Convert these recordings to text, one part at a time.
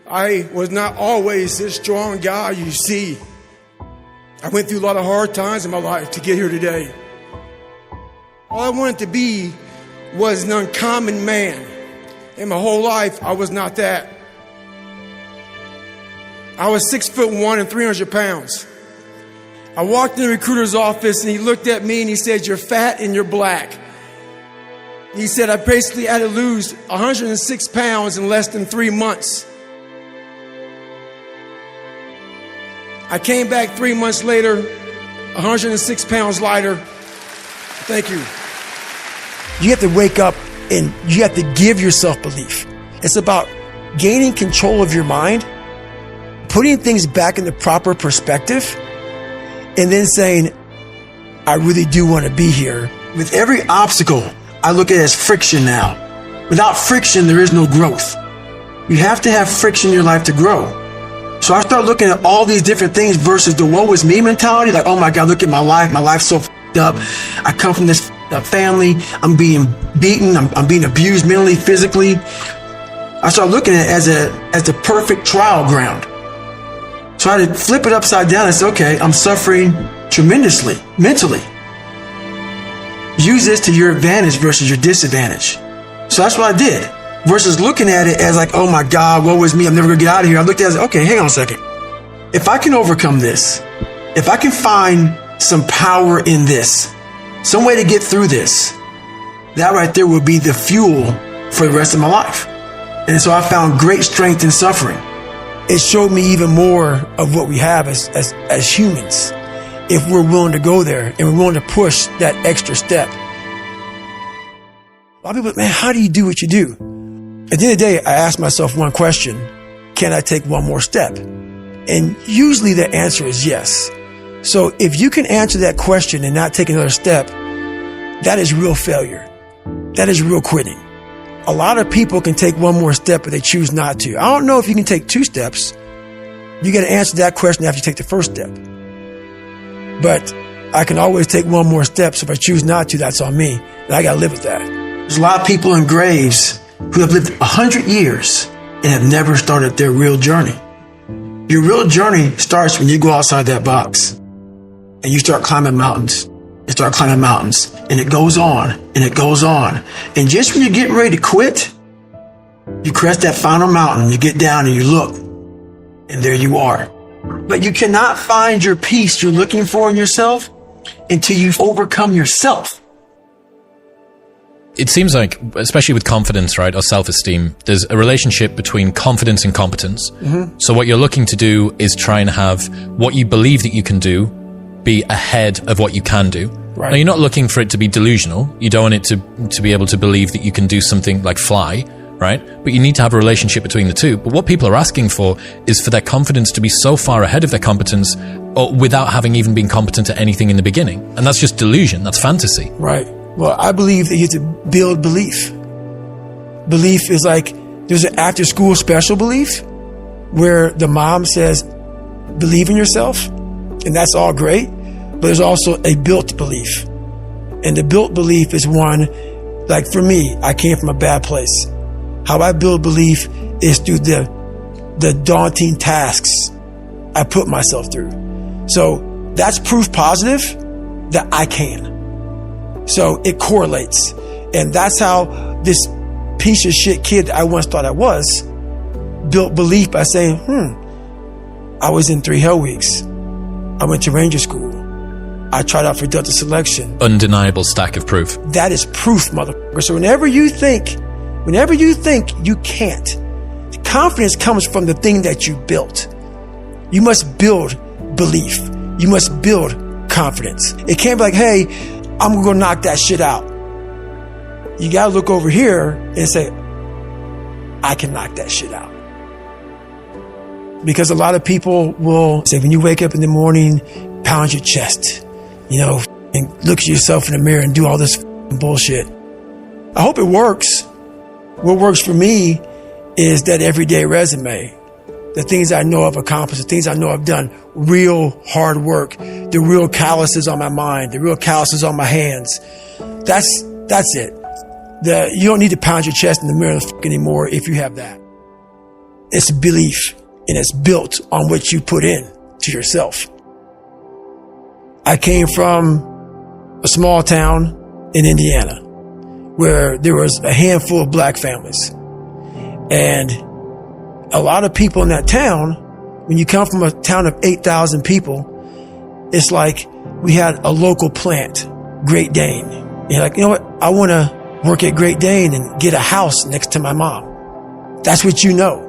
I was not always this strong guy you see. I went through a lot of hard times in my life to get here today. All I wanted to be was an uncommon man. In my whole life, I was not that. I was 6'1" and 300 pounds. I walked in the recruiter's office and he looked at me and he said, "You're fat and you're black." He said, I basically had to lose 106 pounds in less than 3 months. I came back 3 months later, 106 pounds lighter. Thank you. You have to wake up and you have to give yourself belief. It's about gaining control of your mind, putting things back in the proper perspective, and then saying, I really do want to be here. With every obstacle, I look at it as friction now. Without friction, there is no growth. You have to have friction in your life to grow. So I start looking at all these different things versus the woe is me mentality. Like, oh my God, look at my life. My life's so f***ed up. I come from this family. I'm being beaten. I'm being abused mentally, physically. I start looking at it as the perfect trial ground. So I had to flip it upside down and say, okay, I'm suffering tremendously, mentally. Use this to your advantage versus your disadvantage. So that's what I did. Versus looking at it as like, oh my God, woe is me, I'm never gonna get out of here. I looked at it as, okay, hang on a second. If I can overcome this, if I can find some power in this, some way to get through this, that right there will be the fuel for the rest of my life. And so I found great strength in suffering. It showed me even more of what we have as humans, if we're willing to go there and we're willing to push that extra step. A lot of people, man, how do you do what you do? At the end of the day, I ask myself one question: can I take one more step? And usually the answer is yes. So if you can answer that question and not take another step, that is real failure. That is real quitting. A lot of people can take one more step, but they choose not to. I don't know if you can take 2 steps. You got to answer that question after you take the first step. But I can always take one more step. So if I choose not to, that's on me. And I got to live with that. There's a lot of people in graves who have lived 100 years and have never started their real journey. Your real journey starts when you go outside that box and you start climbing mountains. You start climbing mountains, and it goes on and it goes on. And just when you're getting ready to quit, you crest that final mountain, you get down and you look, and there you are. But you cannot find your peace you're looking for in yourself until you've overcome yourself. It seems like, especially with confidence, right, or self-esteem, there's a relationship between confidence and competence. Mm-hmm. So what you're looking to do is try and have what you believe that you can do be ahead of what you can do. Right. Now, you're not looking for it to be delusional. You don't want it to be able to believe that you can do something like fly, right? But you need to have a relationship between the two. But what people are asking for is for their confidence to be so far ahead of their competence, or without having even been competent at anything in the beginning. And that's just delusion. That's fantasy. Right. Well, I believe that you have to build belief. Belief is like, there's an after school special belief where the mom says, believe in yourself. And that's all great. But there's also a built belief. And the built belief is one, like for me, I came from a bad place. How I build belief is through the daunting tasks I put myself through. So that's proof positive that I can. So it correlates. And that's how this piece of shit kid that I once thought I was built belief by saying, I was in 3 hell weeks. I went to Ranger School. I tried out for Delta Selection. Undeniable stack of proof. That is proof, motherfucker. So whenever you think you can't, the confidence comes from the thing that you built. You must build belief. You must build confidence. It can't be like, hey, I'm gonna go knock that shit out. You gotta look over here and say, I can knock that shit out. Because a lot of people will say, when you wake up in the morning, pound your chest, and look at yourself in the mirror and do all this bullshit. I hope it works. What works for me is that everyday resume. The things I know I've accomplished, the things I know I've done, real hard work, the real calluses on my mind, the real calluses on my hands. That's it. You don't need to pound your chest in the mirror anymore if you have that. It's belief, and it's built on what you put in to yourself. I came from a small town in Indiana where there was a handful of black families. And a lot of people in that town, when you come from a town of 8,000 people, it's like we had a local plant, Great Dane. And you're like, you know what? I want to work at Great Dane and get a house next to my mom. That's what you know.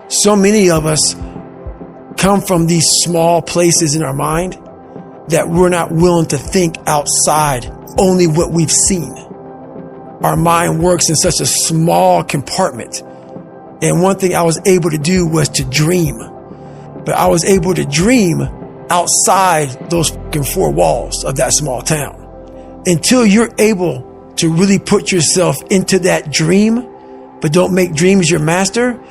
So many of us come from these small places in our mind that we're not willing to think outside only what we've seen. Our mind works in such a small compartment. And one thing I was able to do was to dream. But I was able to dream outside those fucking four walls of that small town. Until you're able to really put yourself into that dream, but don't make dreams your master,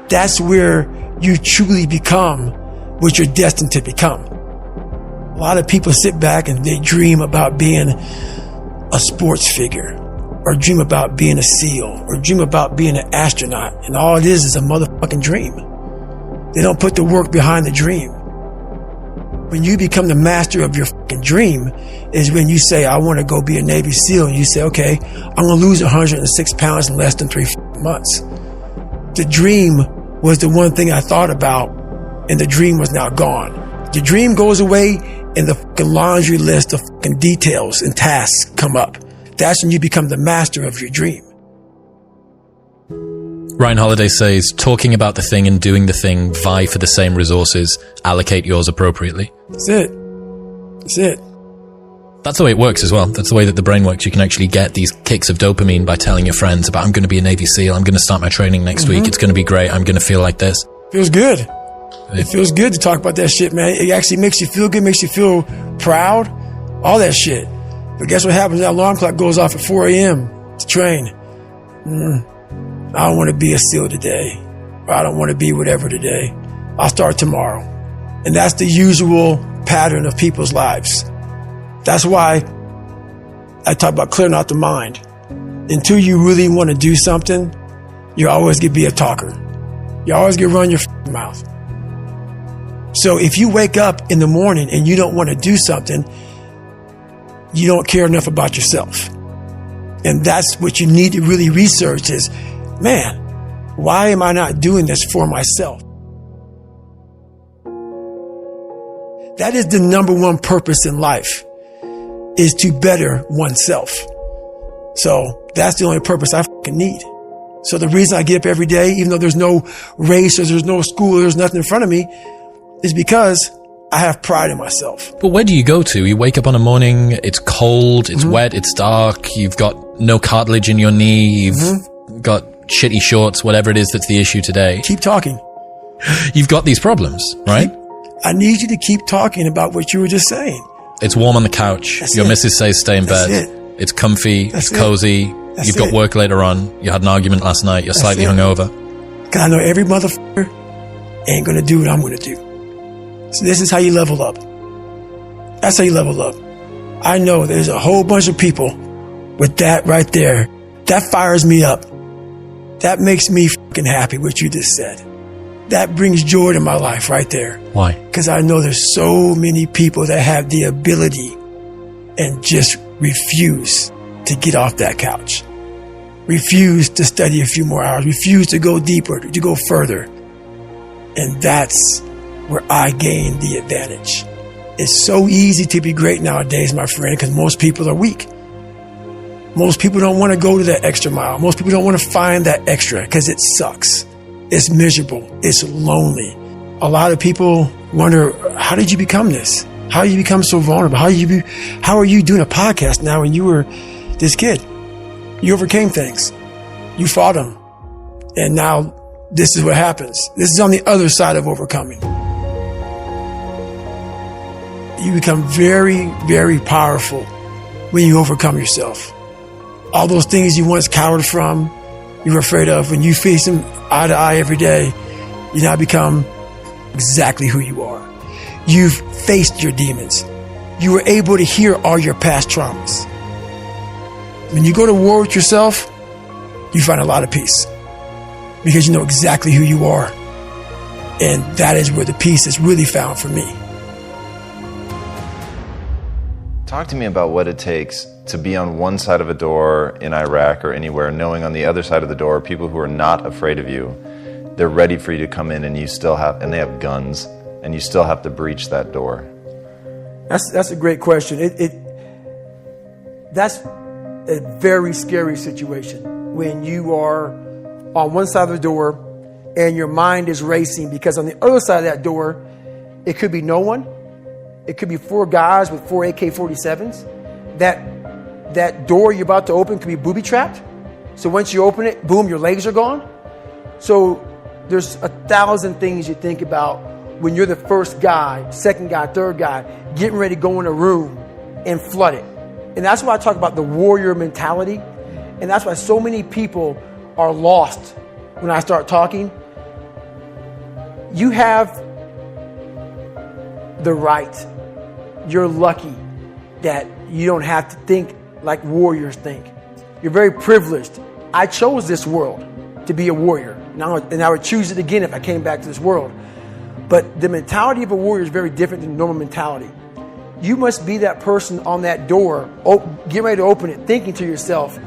that's where you truly become what you're destined to become. A lot of people sit back and they dream about being a sports figure, or dream about being a SEAL, or dream about being an astronaut. And all it is a motherfucking dream. They don't put the work behind the dream. When you become the master of your fucking dream is when you say, I want to go be a Navy SEAL. And you say, okay, I'm going to lose 106 pounds in less than 3 months. The dream was the one thing I thought about, and the dream was now gone. The dream goes away, and the fucking laundry list of fucking details and tasks come up. That's when you become the master of your dream. Ryan Holiday says, talking about the thing and doing the thing vie for the same resources. Allocate yours appropriately. That's it. That's it. That's the way it works as well. That's the way that the brain works. You can actually get these kicks of dopamine by telling your friends about, I'm going to be a Navy SEAL. I'm going to start my training next week. It's going to be great. I'm going to feel like this. Feels good. It feels good to talk about that shit, man. It actually makes you feel good, makes you feel proud, all that shit. But guess what happens? That alarm clock goes off at 4 a.m. to train. I don't want to be a SEAL today. Or I don't want to be whatever today. I'll start tomorrow. And that's the usual pattern of people's lives. That's why I talk about clearing out the mind. Until you really want to do something, you're always going to be a talker. You're always going to run your mouth. So if you wake up in the morning and you don't want to do something, you don't care enough about yourself. And that's what you need to really research is, man, why am I not doing this for myself? That is the number one purpose in life, is to better oneself. So that's the only purpose I fucking need. So the reason I get up every day, even though there's no race or there's no school or there's nothing in front of me, is because I have pride in myself. But where do you go to? You wake up on a morning, it's cold, it's wet, it's dark, you've got no cartilage in your knee, you've got shitty shorts, whatever it is that's the issue today. Keep talking. You've got these problems, right? I need you to keep talking about what you were just saying. It's warm on the couch. That's Your it. missus says stay in That's bed. it. It's comfy. That's it's cozy. That's You've got it. work later on. You had an argument last night. You're slightly it. hungover. Because I know every motherfucker ain't going to do what I'm going to do. So this is how you level up. That's how you level up. I know there's a whole bunch of people with that right there. That fires me up. That makes me fucking happy, what you just said. That brings joy to my life right there. Why? Because I know there's so many people that have the ability and just refuse to get off that couch. Refuse to study a few more hours. Refuse to go deeper, to go further. And that's where I gain the advantage. It's so easy to be great nowadays, my friend, because most people are weak. Most people don't want to go to that extra mile. Most people don't want to find that extra because it sucks. It's miserable. It's lonely. A lot of people wonder, how did you become this? How did you become so vulnerable? How are you doing a podcast now when you were this kid? You overcame things. You fought them. And now this is what happens. This is on the other side of overcoming. You become very, very powerful when you overcome yourself. All those things you once cowered from, you were afraid of, when you face them eye to eye every day, you now become exactly who you are. You've faced your demons. You were able to hear all your past traumas. When you go to war with yourself, you find a lot of peace because you know exactly who you are And that is where the peace is really found for me. Talk to me about what it takes to be on one side of a door in Iraq or anywhere, knowing on the other side of the door people who are not afraid of you. They're ready for you to come in, and they have guns, and you still have to breach that door. That's a great question. That's a very scary situation when you are on one side of the door and your mind is racing, because on the other side of that door, it could be no one. It could be 4 guys with 4 AK-47s. That door you're about to open could be booby-trapped. So once you open it, boom, your legs are gone. So there's 1,000 things you think about when you're the first guy, second guy, third guy, getting ready to go in a room and flood it. And that's why I talk about the warrior mentality. And that's why so many people are lost when I start talking. You have the right. You're lucky that you don't have to think like warriors think. You're very privileged. I chose this world to be a warrior. And I would choose it again if I came back to this world. But the mentality of a warrior is very different than normal mentality. You must be that person on that door, get ready to open it, thinking to yourself,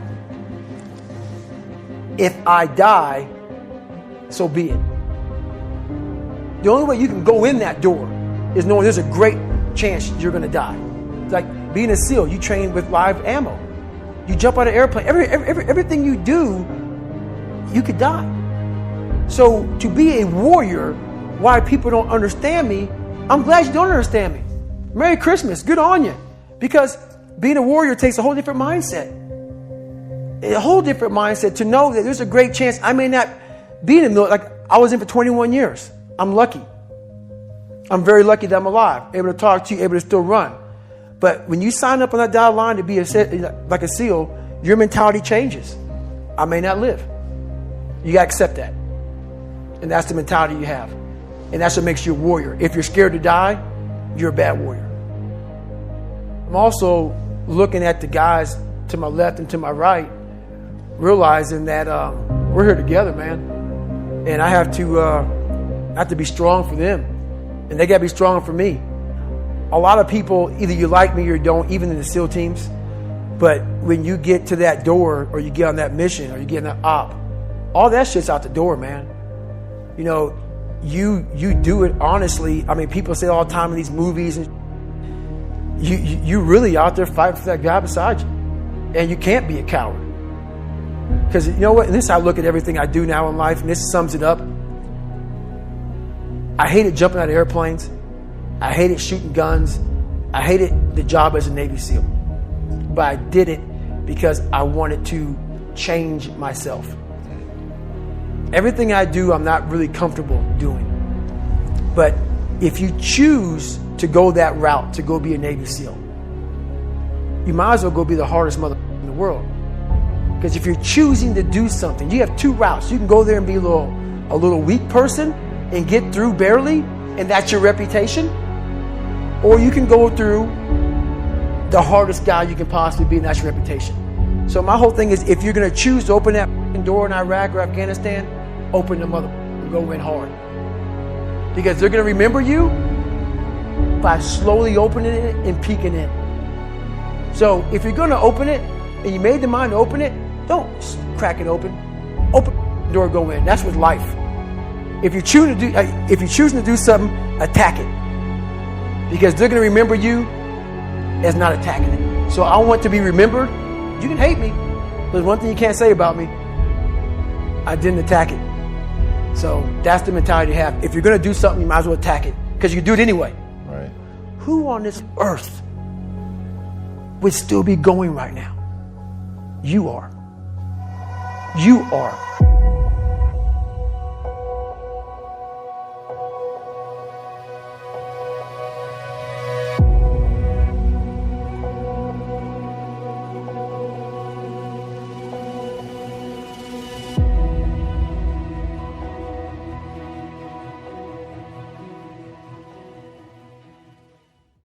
if I die, so be it. The only way you can go in that door is knowing there's a great chance you're going to die. It's like being a SEAL, you train with live ammo. You jump out of an airplane. Everything you do, you could die. So to be a warrior, why people don't understand me, I'm glad you don't understand me. Merry Christmas, good on you. Because being a warrior takes a whole different mindset. A whole different mindset to know that there's a great chance I may not be in the military. Like I was in for 21 years. I'm lucky. I'm very lucky that I'm alive, able to talk to you, able to still run. But when you sign up on that dotted line to be like a SEAL, your mentality changes. I may not live. You got to accept that. And that's the mentality you have. And that's what makes you a warrior. If you're scared to die, you're a bad warrior. I'm also looking at the guys to my left and to my right, realizing that we're here together, man. And I have to be strong for them. And they got to be strong for me. A lot of people, either you like me or don't, even in the SEAL teams. But when you get to that door, or you get on that mission, or you get in that op, all that shit's out the door, man. You know, you do it honestly. I mean, people say all the time in these movies, and you really out there fighting for that guy beside you. And you can't be a coward. Because you know what? And this is how I look at everything I do now in life, and this sums it up. I hated jumping out of airplanes. I hated shooting guns. I hated the job as a Navy SEAL. But I did it because I wanted to change myself. Everything I do, I'm not really comfortable doing. But if you choose to go that route, to go be a Navy SEAL, you might as well go be the hardest mother in the world. Because if you're choosing to do something, you have 2 routes. You can go there and be a little weak person and get through barely, and that's your reputation. Or you can go through the hardest guy you can possibly be, and that's your reputation. So my whole thing is, if you're going to choose to open that door in Iraq or Afghanistan, open the mother and go in hard. Because they're going to remember you by slowly opening it and peeking in. So if you're going to open it, and you made the mind to open it, don't crack it open. Open the door, go in. That's with life. If you're choosing to do something, attack it. Because they're going to remember you as not attacking it. So I want to be remembered. You can hate me. There's one thing you can't say about me. I didn't attack it. So that's the mentality to have. If you're going to do something, you might as well attack it. Because you can do it anyway. Right. Who on this earth would still be going right now? You are. You are.